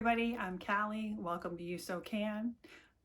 Everybody, I'm Callie. Welcome to You So Can.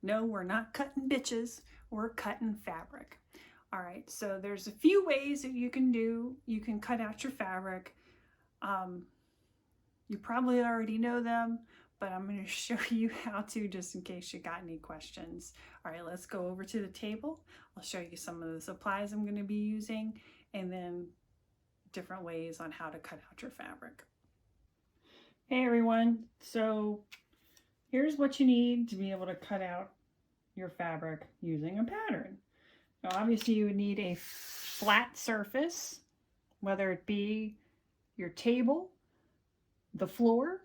No, we're not cutting bitches, we're cutting fabric. All right, so there's a few ways that you can cut out your fabric. You probably already know them, but I'm going to show you how to just in case you got any questions. All right, let's go over to the table. I'll show you some of the supplies I'm going to be using and then different ways on how to cut out your fabric. Hey everyone, so here's what you need to be able to cut out your fabric using a pattern. Now obviously you would need a flat surface, whether it be your table, the floor,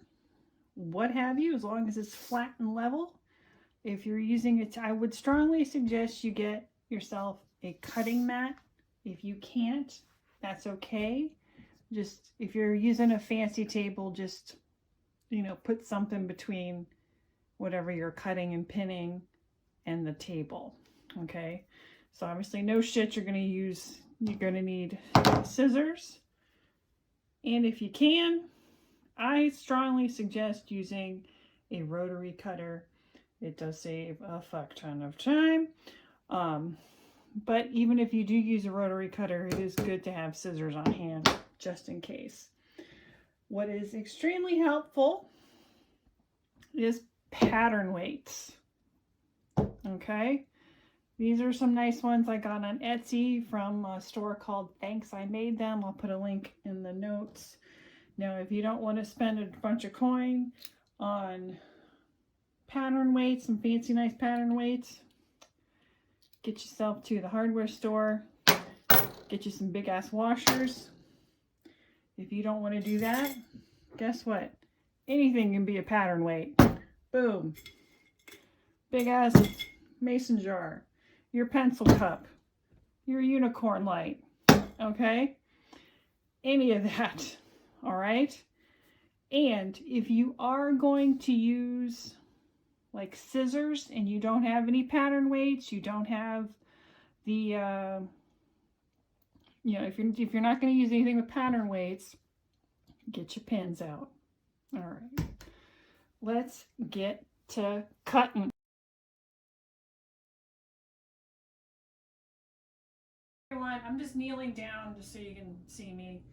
what have you, as long as it's flat and level. If you're using it, I would strongly suggest you get yourself a cutting mat. If you can't, that's okay. Just if you're using a fancy table, just put something between whatever you're cutting and pinning and the table. Okay, so obviously no shit, you're going to need scissors, and if you can, I strongly suggest using a rotary cutter. It does save a fuck ton of time, but even if you do use a rotary cutter, it is good to have scissors on hand just in case. What is extremely helpful is pattern weights. Okay, these are some nice ones I got on Etsy from a store called Thanks I Made Them. I'll put a link in the notes. Now if you don't want to spend a bunch of coin on pattern weights, some fancy nice pattern weights, get yourself to the hardware store, get you some big ass washers. If you don't want to do that, guess what? Anything can be a pattern weight. Boom. Big ass mason jar, your pencil cup, your unicorn light, okay? Any of that, all right? And if you are going to use like scissors and you don't have any pattern weights, you don't have the, if you're not going to use anything with pattern weights, get your pins out. All right, let's get to cutting. Everyone, I'm just kneeling down just so you can see me,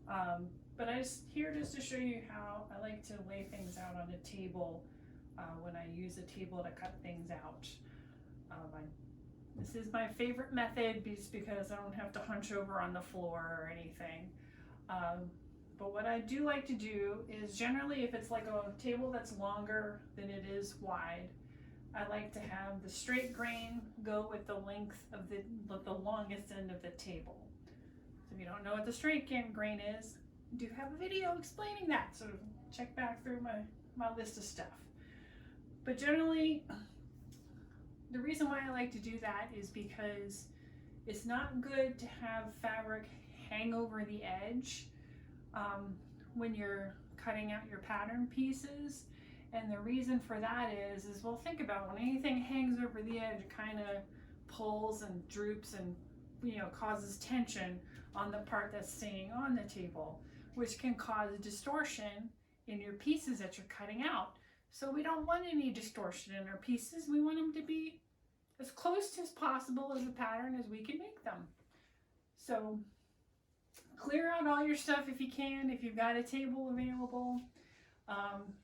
but I'm just here just to show you how I like to lay things out on the table when I use a table to cut things out. This is my favorite method just because I don't have to hunch over on the floor or anything. But what I do like to do is generally if it's like a table that's longer than it is wide, I like to have the straight grain go with the length of the longest end of the table. So if you don't know what the straight grain is, I do have a video explaining that, so check back through my list of stuff. But generally, the reason why I like to do that is because it's not good to have fabric hang over the edge when you're cutting out your pattern pieces. And the reason for that is well, think about when anything hangs over the edge, it kind of pulls and droops and causes tension on the part that's staying on the table, which can cause distortion in your pieces that you're cutting out. So we don't want any distortion in our pieces. We want them to be as close as possible as a pattern as we can make them. So clear out all your stuff if you can, if you've got a table available.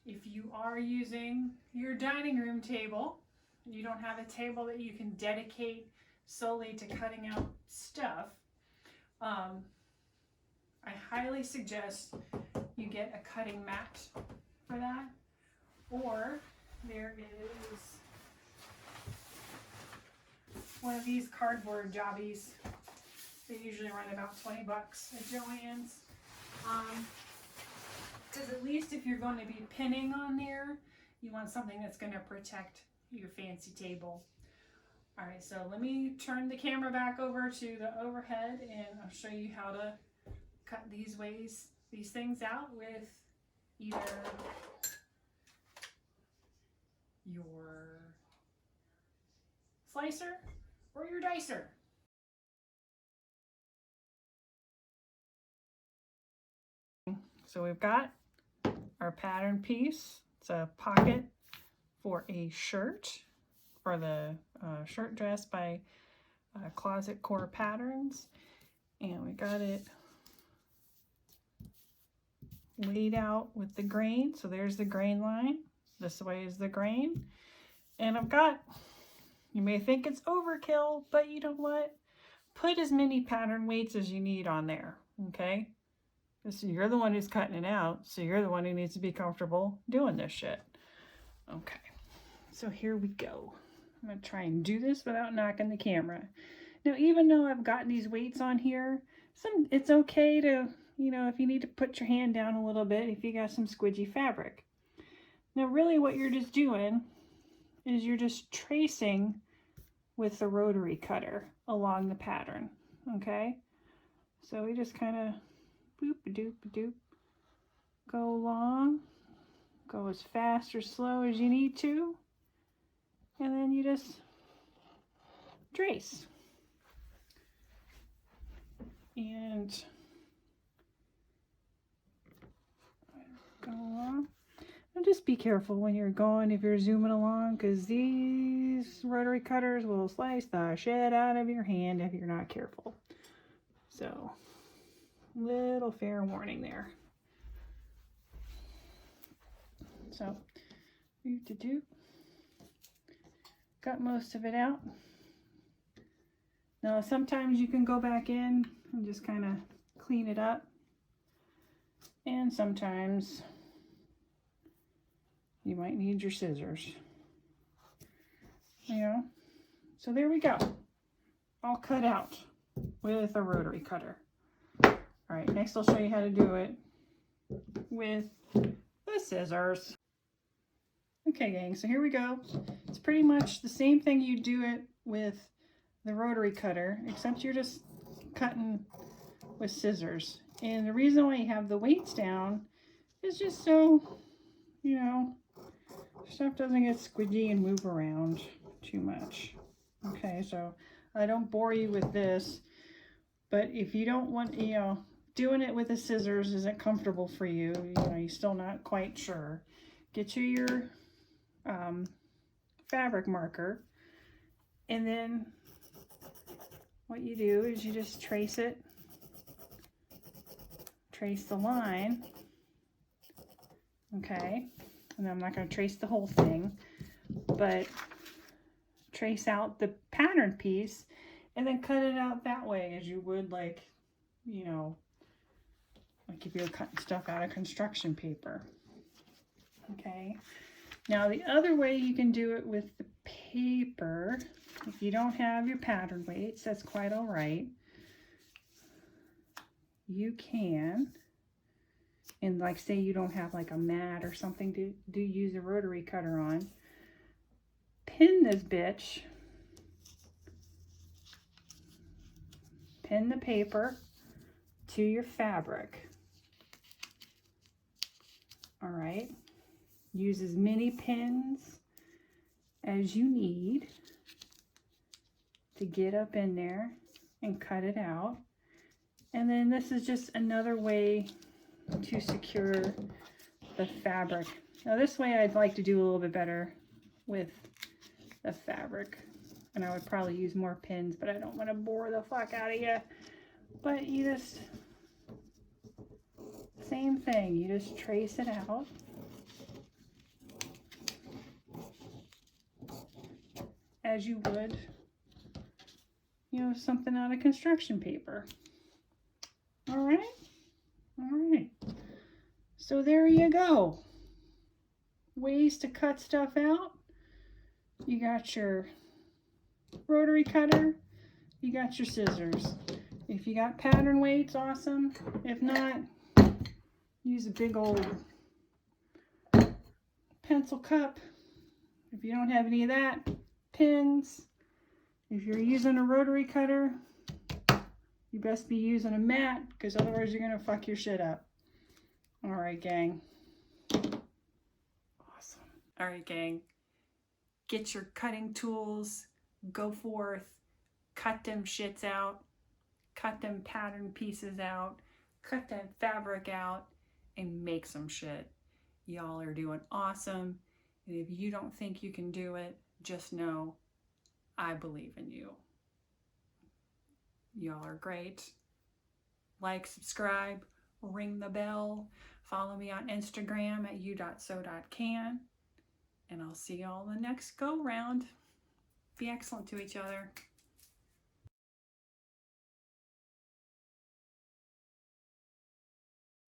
If you are using your dining room table, you don't have a table that you can dedicate solely to cutting out stuff, I highly suggest you get a cutting mat for that, or there is one of these cardboard jobbies. They usually run about 20 bucks at Joann's. Because at least if you're going to be pinning on there, you want something that's going to protect your fancy table. All right, so let me turn the camera back over to the overhead and I'll show you how to cut these things out with either your slicer or your dicer. So we've got our pattern piece. It's a pocket for a shirt, for the shirt dress by Closet Core Patterns. And we got it laid out with the grain. So there's the grain line. This way is the grain. And I've got, you may think it's overkill, but you know what? Put as many pattern weights as you need on there, okay? So you're the one who's cutting it out, so you're the one who needs to be comfortable doing this shit. Okay, so here we go. I'm gonna try and do this without knocking the camera. Now, even though I've got these weights on here, it's okay to, you know, if you need to put your hand down a little bit, if you got some squidgy fabric. Now, really what you're just doing is you're just tracing with the rotary cutter along the pattern, okay? So we just kind of boop-a-doop-a-doop, go along, go as fast or slow as you need to, and then you just trace. And go along. And just be careful when you're going, if you're zooming along, because these rotary cutters will slice the shit out of your hand if you're not careful. So, little fair warning there. So, got most of it out. Now, sometimes you can go back in and just kind of clean it up. And sometimes you might need your scissors. You know? So there we go. All cut out with a rotary cutter. All right, next I'll show you how to do it with the scissors. Okay, gang, so here we go. It's pretty much the same thing you do it with the rotary cutter, except you're just cutting with scissors. And the reason why you have the weights down is just so, you know, stuff doesn't get squidgy and move around too much. Okay, so I don't bore you with this, but if you don't want, you know, doing it with the scissors isn't comfortable for you, you know, you're still not quite sure, get you your fabric marker, and then what you do is you just trace it, trace the line, okay, and I'm not going to trace the whole thing, but trace out the pattern piece and then cut it out that way as you would, like, you know, like if you're cutting stuff out of construction paper. Okay, now the other way you can do it with the paper, if you don't have your pattern weights, that's quite all right. You can, and like say you don't have like a mat or something to use a rotary cutter on, pin this bitch, pin the paper to your fabric. All right, use as many pins as you need to get up in there and cut it out. And then this is just another way to secure the fabric. Now this way I'd like to do a little bit better with the fabric, and I would probably use more pins, but I don't want to bore the fuck out of you. But you just, same thing, you just trace it out. As you would, you know, something out of construction paper. All right. All right. So there you go. Ways to cut stuff out. You got your rotary cutter. You got your scissors. If you got pattern weights, awesome. If not, use a big old pencil cup. If you don't have any of that, pins. If you're using a rotary cutter, you best be using a mat, because otherwise you're going to fuck your shit up. All right, gang. Awesome. All right, gang. Get your cutting tools. Go forth. Cut them shits out. Cut them pattern pieces out. Cut that fabric out and make some shit. Y'all are doing awesome. And if you don't think you can do it, just know I believe in you. Y'all are great. Like, subscribe, ring the bell, follow me on Instagram at u.so.can, and I'll see y'all the next go round. Be excellent to each other.